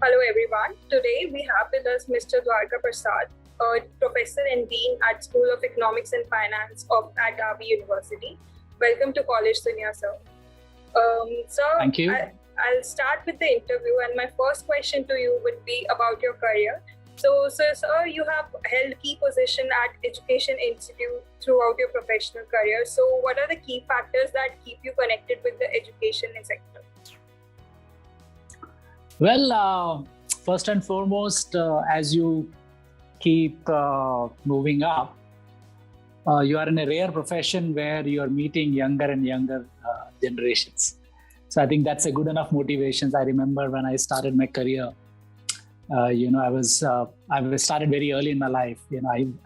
Hello everyone. Today we have with us Mr. Dwarika Prasad, a professor and dean at School of Economics and Finance at Derby University. Welcome to College Dunia, sir. Sir, thank you. I'll start with the interview, and my first question to you would be about your career. So, sir, you have held key position at Education Institute throughout your professional career. So, what are the key factors that keep you connected with the education sector? Well, first and foremost, as you keep moving up, you are in a rare profession where you are meeting younger and younger generations. So I think that's a good enough motivation. I remember when I started my career, I started very early in my life.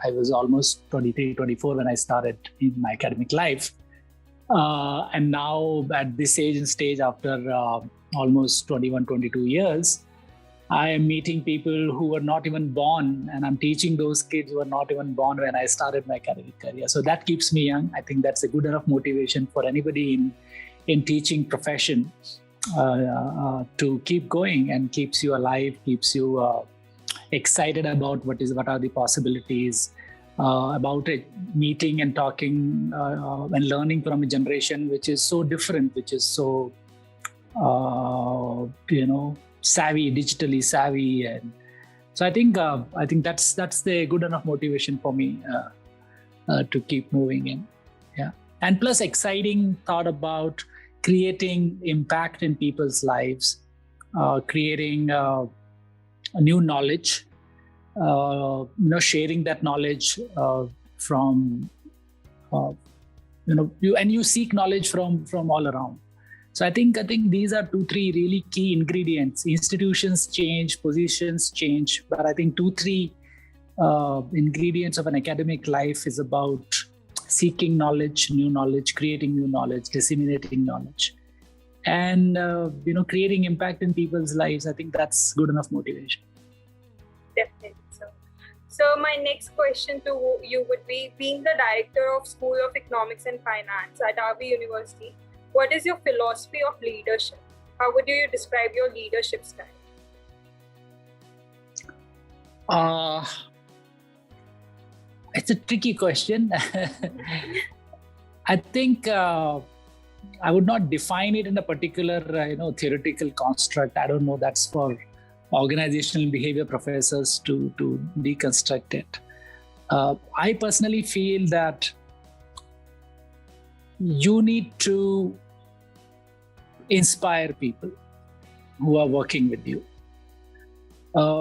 I was almost 23, 24 when I started in my academic life. And now at this age and stage, after almost 21, 22 years, I am meeting people who were not even born, and I'm teaching those kids who were not even born when I started my academic career. So that keeps me young. I think that's a good enough motivation for anybody in teaching profession to keep going, and keeps you alive, keeps you excited about what are the possibilities about it, meeting and talking and learning from a generation which is so different, which is so savvy, digitally savvy. And so I think that's the good enough motivation for me to keep moving in. Yeah. And plus exciting thought about creating impact in people's lives, creating new knowledge, sharing that knowledge from you seek knowledge from all around. So I think these are 2-3 really key ingredients. Institutions change, positions change, but I think 2-3 ingredients of an academic life is about seeking knowledge, new knowledge, creating new knowledge, disseminating knowledge, and creating impact in people's lives. I think that's good enough motivation. Definitely, sir. So my next question to you would be, being the director of School of Economics and Finance at Derby University, what is your philosophy of leadership? How would you describe your leadership style? It's a tricky question. I think I would not define it in a particular theoretical construct. I don't know. That's for organizational behavior professors to deconstruct it. I personally feel that you need to inspire people who are working with you,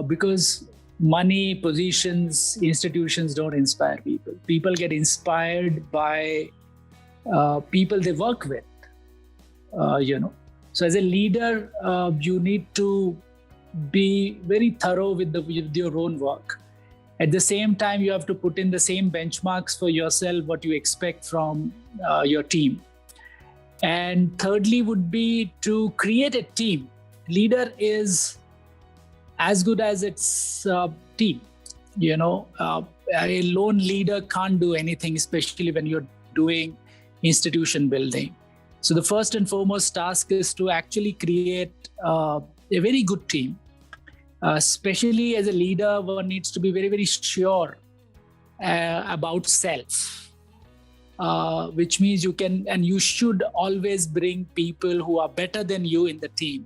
because money, positions, institutions don't inspire people. People get inspired by people they work with. So as a leader, you need to be very thorough with your own work. At the same time, you have to put in the same benchmarks for yourself, what you expect from your team. And thirdly would be to create a team. Leader is as good as its team. A lone leader can't do anything, especially when you're doing institution building. So the first and foremost task is to actually create a very good team. Especially as a leader, one needs to be very, very sure about self, which means you can and you should always bring people who are better than you in the team,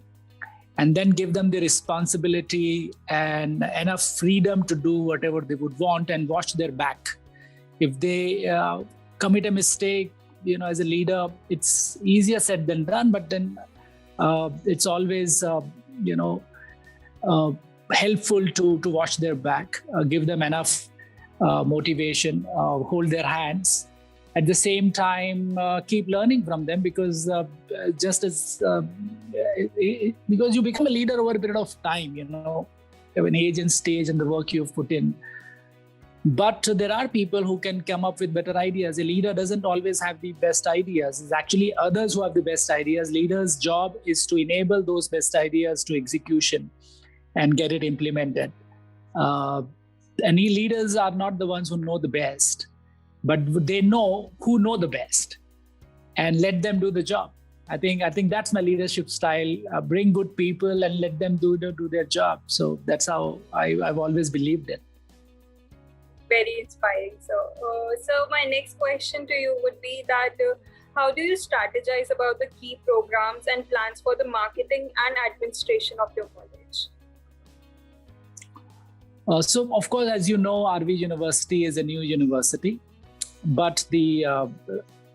and then give them the responsibility and enough freedom to do whatever they would want, and watch their back. If they commit a mistake, as a leader, it's easier said than done, but then it's always, helpful to watch their back, give them enough motivation, hold their hands. At the same time, keep learning from them, because because you become a leader over a period of time, you have an age and stage and the work you've put in. But there are people who can come up with better ideas. A leader doesn't always have the best ideas. It's actually others who have the best ideas. Leader's job is to enable those best ideas to execution and get it implemented. Any leaders are not the ones who know the best, but they know who know the best, and let them do the job. I think that's my leadership style. Bring good people and let them do their job. So that's how I've always believed in. Very inspiring. So my next question to you would be that how do you strategize about the key programs and plans for the marketing and administration of your college? So, of course, as you know, RV University is a new university, but the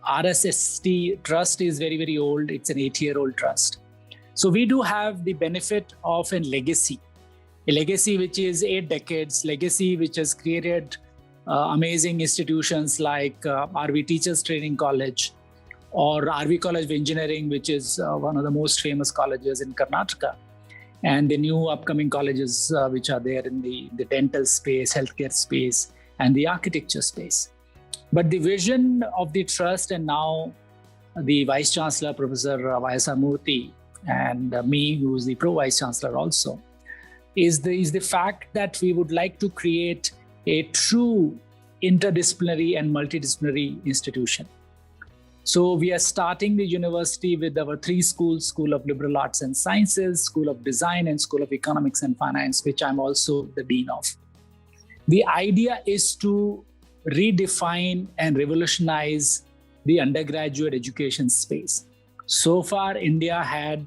RSST trust is very, very old. It's an 8-year-old trust. So we do have the benefit of a legacy which is 8 decades, legacy which has created amazing institutions like RV Teachers Training College or RV College of Engineering, which is one of the most famous colleges in Karnataka. And the new upcoming colleges which are there in the dental space, healthcare space, and the architecture space. But the vision of the trust, and now the Vice-Chancellor, Professor Y.S.R. Murthy, and me, who is the Pro-Vice-Chancellor also, is the fact that we would like to create a true interdisciplinary and multidisciplinary institution. So we are starting the university with our 3 schools, School of Liberal Arts and Sciences, School of Design, and School of Economics and Finance, which I'm also the dean of. The idea is to redefine and revolutionize the undergraduate education space. So far, India had,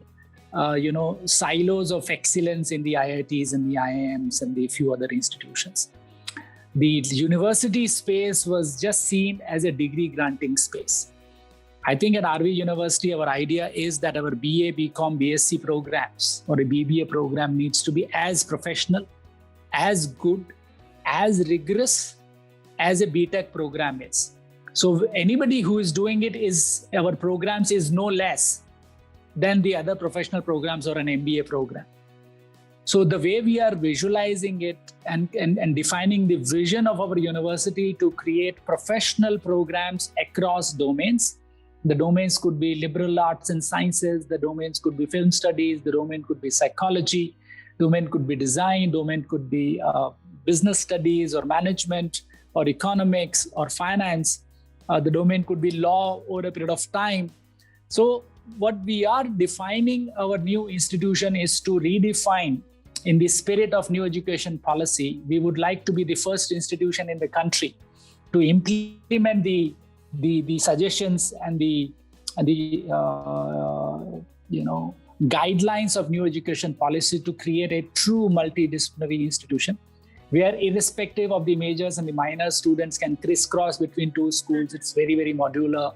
silos of excellence in the IITs and the IIMs and the few other institutions. The university space was just seen as a degree granting space. I think at RV University, our idea is that our BA, BCom, BSc programs or a BBA program needs to be as professional, as good, as rigorous as a BTech program is. So anybody who is doing it is, our programs is no less than the other professional programs or an MBA program. So the way we are visualizing it and defining the vision of our university to create professional programs across domains. The domains could be liberal arts and sciences, the domains could be film studies, the domain could be psychology, domain could be design, domain could be business studies or management or economics or finance. The domain could be law over a period of time. So what we are defining our new institution is to redefine in the spirit of new education policy. We would like to be the first institution in the country to implement the suggestions and the guidelines of new education policy to create a true multidisciplinary institution where irrespective of the majors and the minors, students can crisscross between 2 schools. It's very, very modular.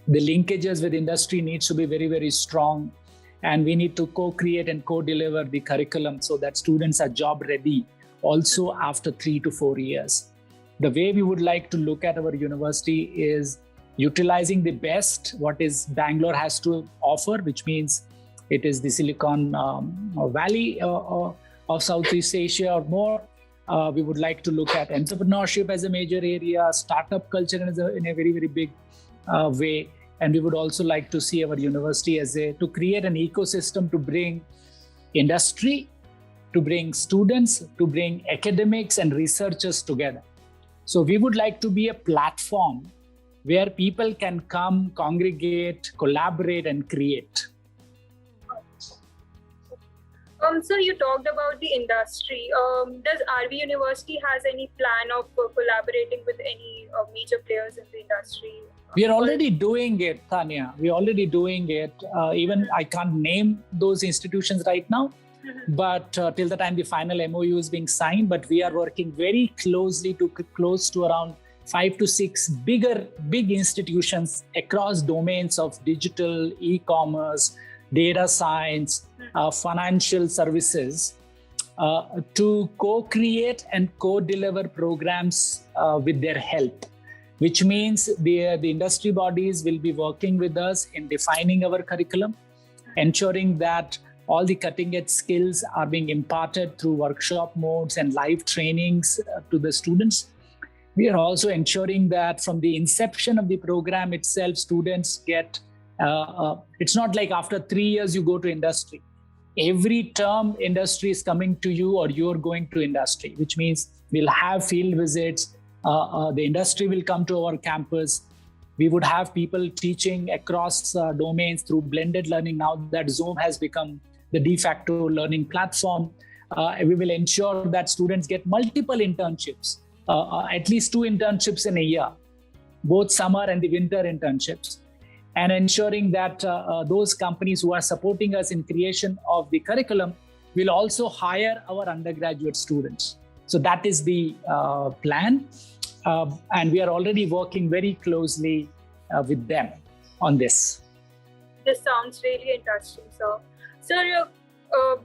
The linkages with industry needs to be very, very strong. And we need to co-create and co-deliver the curriculum so that students are job ready also after 3 to 4 years. The way we would like to look at our university is utilizing the best what is Bangalore has to offer, which means it is the Silicon Valley of Southeast Asia or more. We would like to look at entrepreneurship as a major area, startup culture in a very, very big way. And we would also like to see our university to create an ecosystem to bring industry, to bring students, to bring academics and researchers together. So we would like to be a platform where people can come, congregate, collaborate, and create. So you talked about the industry. Does RV University has any plan of collaborating with any major players in the industry? We are already doing it, Tanya. We are already doing it. Even I can't name those institutions right now, but till the time the final MOU is being signed, but we are working very closely to close to around 5 to 6 big institutions across domains of digital, e-commerce, data science, financial services, to co-create and co-deliver programs with their help, which means the industry bodies will be working with us in defining our curriculum, ensuring that all the cutting-edge skills are being imparted through workshop modes and live trainings to the students. We are also ensuring that from the inception of the program itself, students get, it's not like after 3 years you go to industry. Every term industry is coming to you or you're going to industry, which means we'll have field visits. The industry will come to our campus. We would have people teaching across domains through blended learning. Now that Zoom has become the de facto learning platform, we will ensure that students get multiple internships, at least 2 internships in a year, both summer and the winter internships, and ensuring that those companies who are supporting us in creation of the curriculum will also hire our undergraduate students. So that is the plan. And we are already working very closely with them on this. This sounds really interesting, sir. Sir,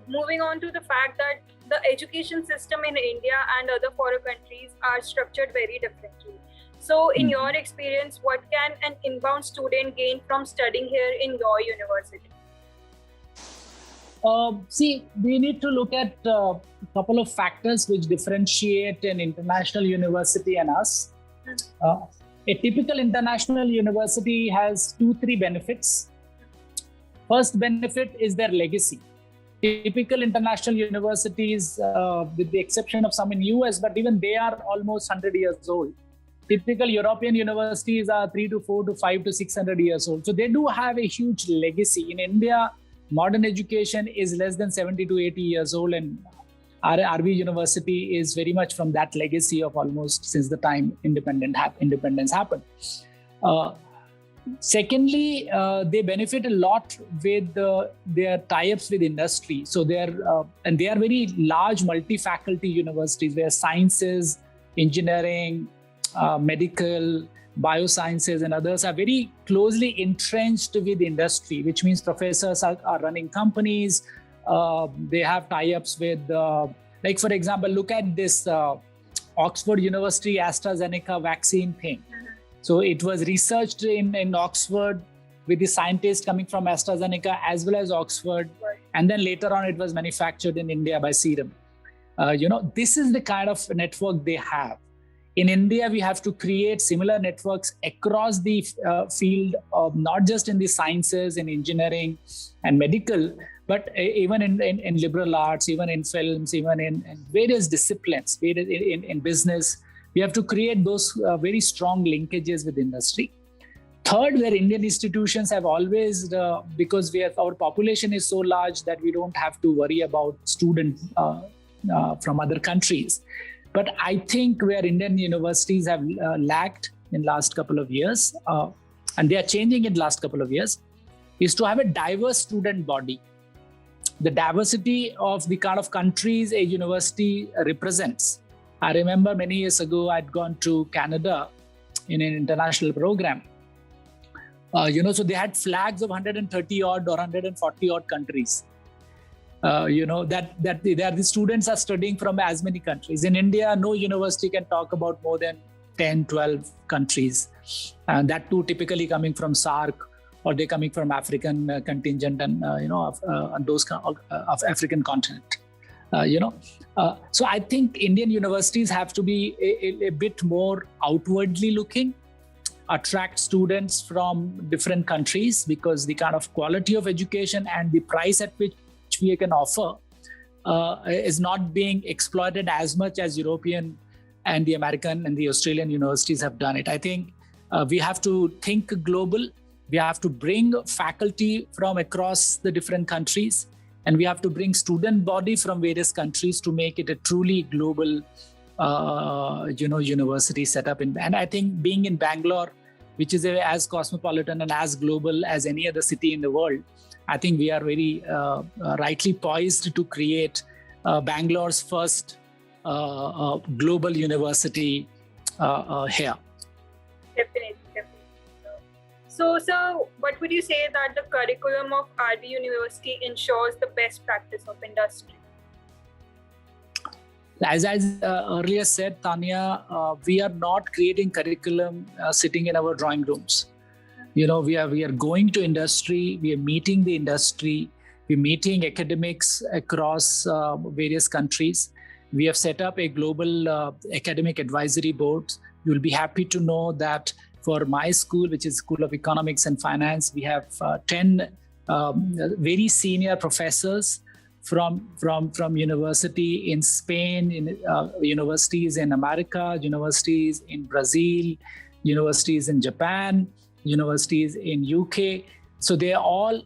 moving on to the fact that the education system in India and other foreign countries are structured very differently. So in your experience, what can an inbound student gain from studying here in your university? See, we need to look at a couple of factors which differentiate an international university and us. A typical international university has 2-3 benefits. First benefit is their legacy. Typical international universities, with the exception of some in US, but even they are almost 100 years old. Typical European universities are 3 to 4 to 5 to 600 years old. So they do have a huge legacy. In India, modern education is less than 70 to 80 years old, and RV University is very much from that legacy of almost since the time independence happened. Secondly, they benefit a lot with their tie-ups with industry. So they are very large multi-faculty universities where sciences, engineering, medical, biosciences and others are very closely entrenched with industry, which means professors are running companies. They have tie-ups with, like for example, look at this Oxford University AstraZeneca vaccine thing. So it was researched in Oxford with the scientists coming from AstraZeneca as well as Oxford. Right. And then later on, it was manufactured in India by Serum. This is the kind of network they have. In India, we have to create similar networks across the field of not just in the sciences, in engineering and medical, but even in liberal arts, even in films, even in various disciplines, in business. We have to create those very strong linkages with industry. Third, where Indian institutions have always, because our population is so large that we don't have to worry about students from other countries. But I think where Indian universities have lacked in last couple of years, and they are changing in last couple of years, is to have a diverse student body. The diversity of the kind of countries a university represents. I remember many years ago, I'd gone to Canada in an international program. So they had flags of 130 odd or 140 odd countries. The students are studying from as many countries. In India, no university can talk about more than 10, 12 countries. And that too typically coming from SAARC, or they're coming from African contingent and, of African continent. So I think Indian universities have to be a bit more outwardly looking, attract students from different countries, because the kind of quality of education and the price at which we can offer is not being exploited as much as European and the American and the Australian universities have done it. I think we have to think global. We have to bring faculty from across the different countries, and we have to bring student body from various countries to make it a truly global, university setup. And I think being in Bangalore, which is as cosmopolitan and as global as any other city in the world, I think we are very rightly poised to create Bangalore's first global university here. Definitely. So, sir, what would you say that the curriculum of RV University ensures the best practice of industry? As I earlier said, Tanya, we are not creating curriculum sitting in our drawing rooms. We are going to industry, we are meeting the industry, we're meeting academics across various countries. We have set up a global academic advisory board. You'll be happy to know that for my school, which is School of Economics and Finance, we have 10 very senior professors from university in Spain, in universities in America, universities in Brazil, universities in Japan, universities in UK. So they are all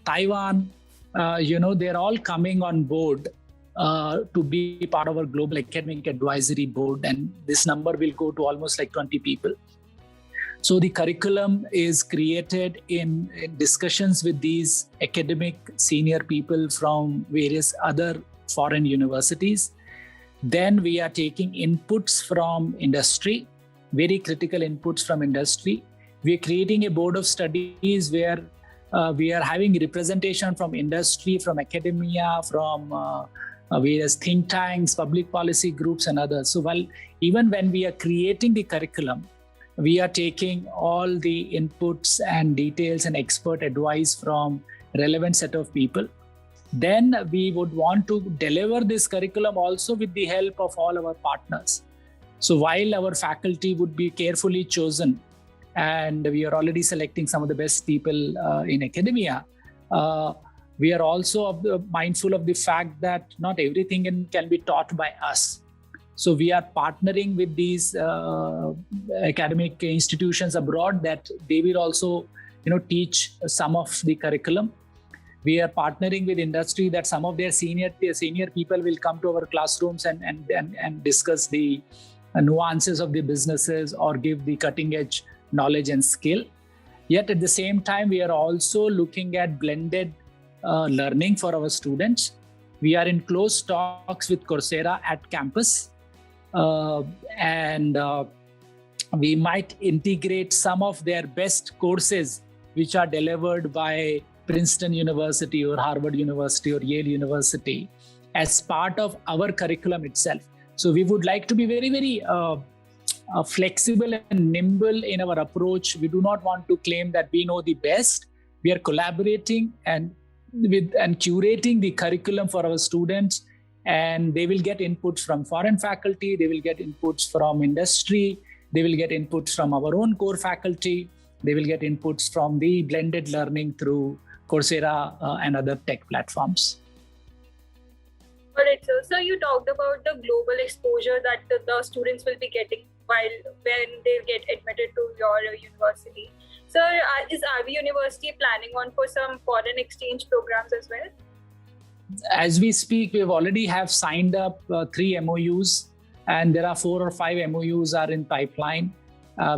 Taiwan. They're all coming on board to be part of our global academic advisory board, and this number will go to almost like 20 people. So the curriculum is created in discussions with these academic senior people from various other foreign universities. Then we are taking inputs from industry, very critical inputs from industry. We are creating a board of studies where we are having representation from industry, from academia, from various think tanks, public policy groups, and others. So even when we are creating the curriculum, we are taking all the inputs and details and expert advice from relevant set of people. Then we would want to deliver this curriculum also with the help of all our partners. So while our faculty would be carefully chosen, and we are already selecting some of the best people in academia, we are also mindful of the fact that not everything can be taught by us. So we are partnering with these academic institutions abroad that they will also, teach some of the curriculum. We are partnering with industry that some of their senior people will come to our classrooms and discuss the nuances of the businesses or give the cutting edge knowledge and skill. Yet at the same time, we are also looking at blended learning for our students. We are in close talks with Coursera at campus. And we might integrate some of their best courses which are delivered by Princeton University or Harvard University or Yale University as part of our curriculum itself. So we would like to be very, very flexible and nimble in our approach. We do not want to claim that we know the best. We are collaborating and curating the curriculum for our students. And they will get inputs from foreign faculty, they will get inputs from industry, they will get inputs from our own core faculty, they will get inputs from the blended learning through Coursera and other tech platforms. All right, sir. So you talked about the global exposure that the students will be getting when they get admitted to your university. So is RV University planning on for some foreign exchange programs as well? As we speak, we already have signed up 3 MOUs, and there are 4 or 5 MOUs are in pipeline.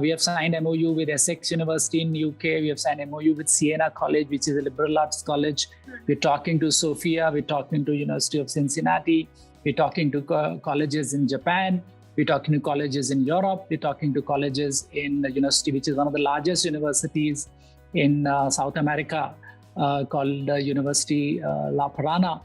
We have signed MOU with Essex University in UK. We have signed MOU with Siena College, which is a liberal arts college. We're talking to Sofia. We're talking to University of Cincinnati. We're talking to colleges in Japan. We're talking to colleges in Europe. We're talking to colleges in the university, which is one of the largest universities in South America. Called University La Parana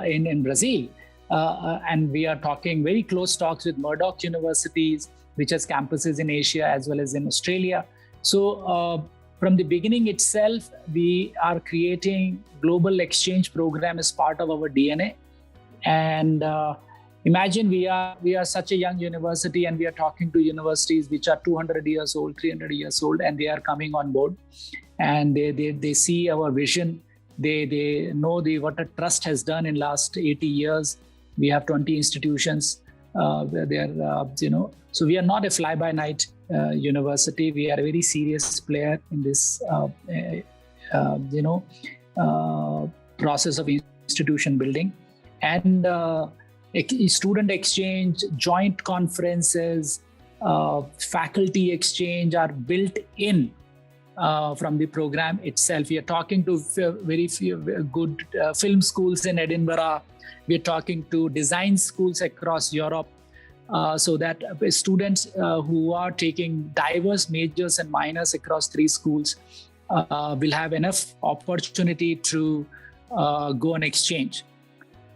in Brazil. And we are talking very close talks with Murdoch Universities, which has campuses in Asia as well as in Australia. So from the beginning itself, we are creating global exchange program as part of our DNA. And imagine we are such a young university, and we are talking to universities which are 200 years old, 300 years old, and they are coming on board. And they see our vision. They know what a trust has done in last 80 years. We have 20 institutions. So we are not a fly-by-night university. We are a very serious player in this, process of institution building. And student exchange, joint conferences, faculty exchange are built in from the program itself. We are talking to very few good film schools in Edinburgh. We are talking to design schools across Europe, so that students who are taking diverse majors and minors across 3 schools will have enough opportunity to go on exchange.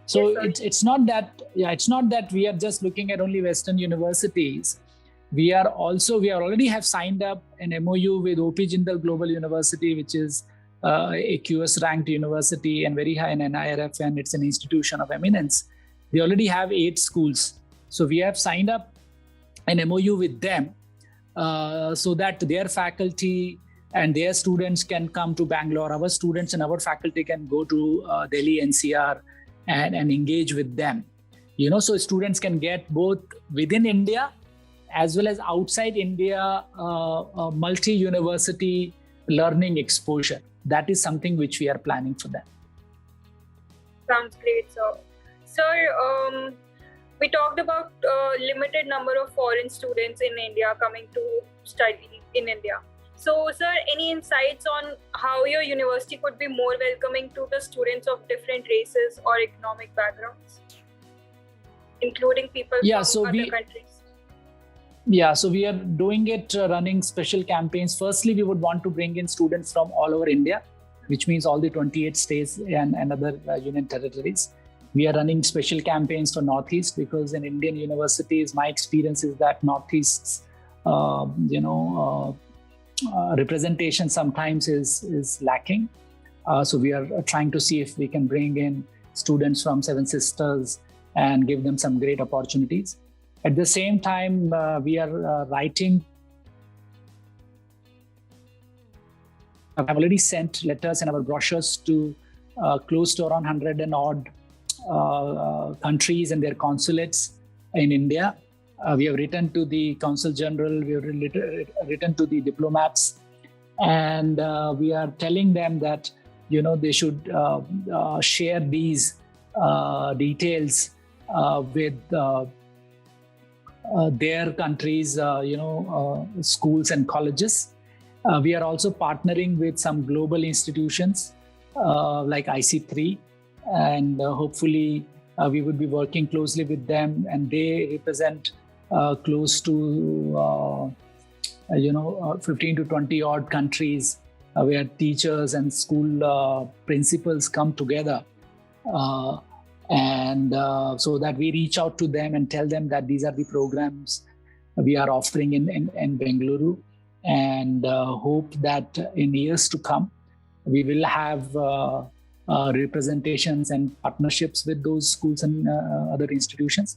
So it's not that we are just looking at only Western universities. We already have signed up an MOU with OP Jindal Global University, which is a QS ranked university and very high in NIRF, and it's an institution of eminence. They already have 8 schools. So we have signed up an MOU with them so that their faculty and their students can come to Bangalore. Our students and our faculty can go to Delhi NCR and engage with them. So students can get both within India as well as outside India, multi-university learning exposure. That is something which we are planning for them. Sounds great, sir. Sir, we talked about limited number of foreign students in India coming to study in India. So, sir, any insights on how your university could be more welcoming to the students of different races or economic backgrounds, including people from other countries? Yeah, so we are doing it, running special campaigns. Firstly, we would want to bring in students from all over India, which means all the 28 states and other union territories. We are running special campaigns for Northeast because in Indian universities, my experience is that Northeast's, representation sometimes is lacking. So we are trying to see if we can bring in students from Seven Sisters and give them some great opportunities. At the same time, we are writing. I've already sent letters and our brochures to close to around 100 and odd countries and their consulates in India. We have written to the Consul General, we have written to the diplomats, and we are telling them that they should share these details with their countries, schools and colleges. We are also partnering with some global institutions like IC3, and hopefully we would be working closely with them, and they represent close to 15 to 20 odd countries where teachers and school principals come together, and so that we reach out to them and tell them that these are the programs we are offering in Bengaluru, and hope that in years to come we will have representations and partnerships with those schools and other institutions.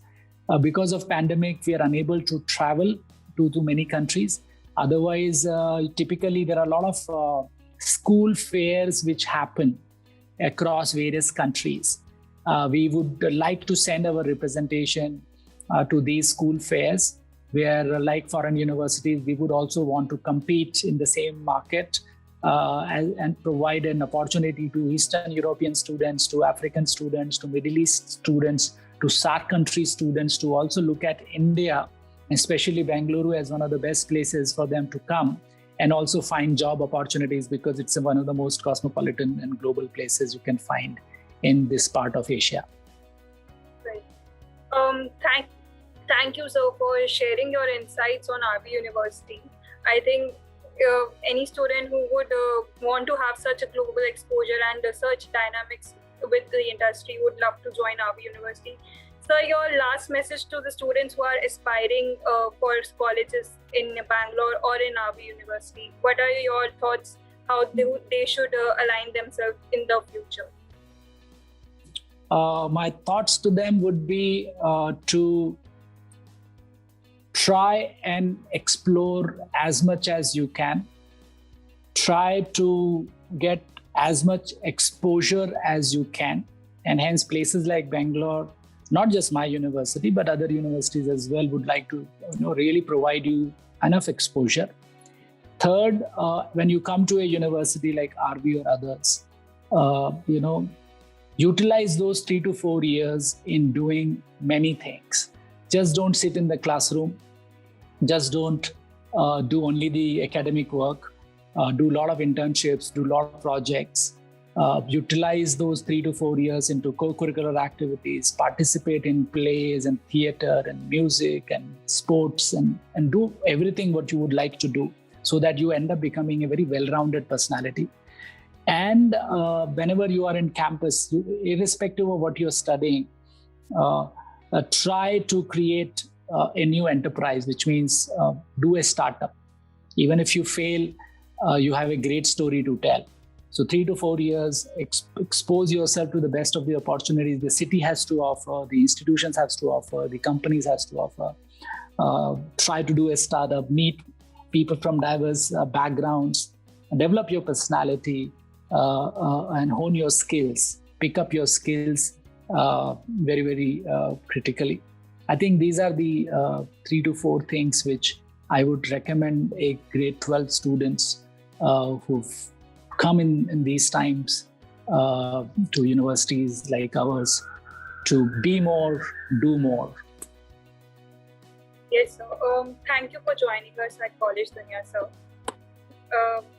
Because of pandemic, we are unable to travel to many countries. Otherwise, typically there are a lot of school fairs which happen across various countries. We would like to send our representation to these school fairs, where like foreign universities, we would also want to compete in the same market and provide an opportunity to Eastern European students, to African students, to Middle East students, to SAARC country students to also look at India, especially Bengaluru, as one of the best places for them to come and also find job opportunities, because it's one of the most cosmopolitan and global places you can find in this part of Asia. Right. Thank you, sir, for sharing your insights on RV University. I think any student who would want to have such a global exposure and such dynamics with the industry would love to join RV University. So your last message to the students who are aspiring for colleges in Bangalore or in RV University, what are your thoughts how they should align themselves in the future? My thoughts to them would be to try and explore as much as you can. Try to get as much exposure as you can. And hence places like Bangalore, not just my university, but other universities as well, would like to really provide you enough exposure. Third, when you come to a university like RV or others, utilize those 3 to 4 years in doing many things. Just don't sit in the classroom. Just don't do only the academic work. Do a lot of internships, do a lot of projects. Utilize those 3 to 4 years into co-curricular activities, participate in plays and theater and music and sports, and do everything what you would like to do, so that you end up becoming a very well-rounded personality. And whenever you are in campus, irrespective of what you're studying, try to create a new enterprise, which means do a startup. Even if you fail, you have a great story to tell. So 3 to 4 years, expose yourself to the best of the opportunities the city has to offer, the institutions has to offer, the companies has to offer. Try to do a startup, meet people from diverse backgrounds, develop your personality, and hone your skills, pick up your skills very, very critically. I think these are the 3 to 4 things which I would recommend a grade 12 students who've come in these times to universities like ours to be more, do more. Yes, sir. Thank you for joining us at College Dunia, sir.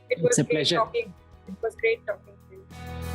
It was It's a great pleasure. talking. It was great talking to you.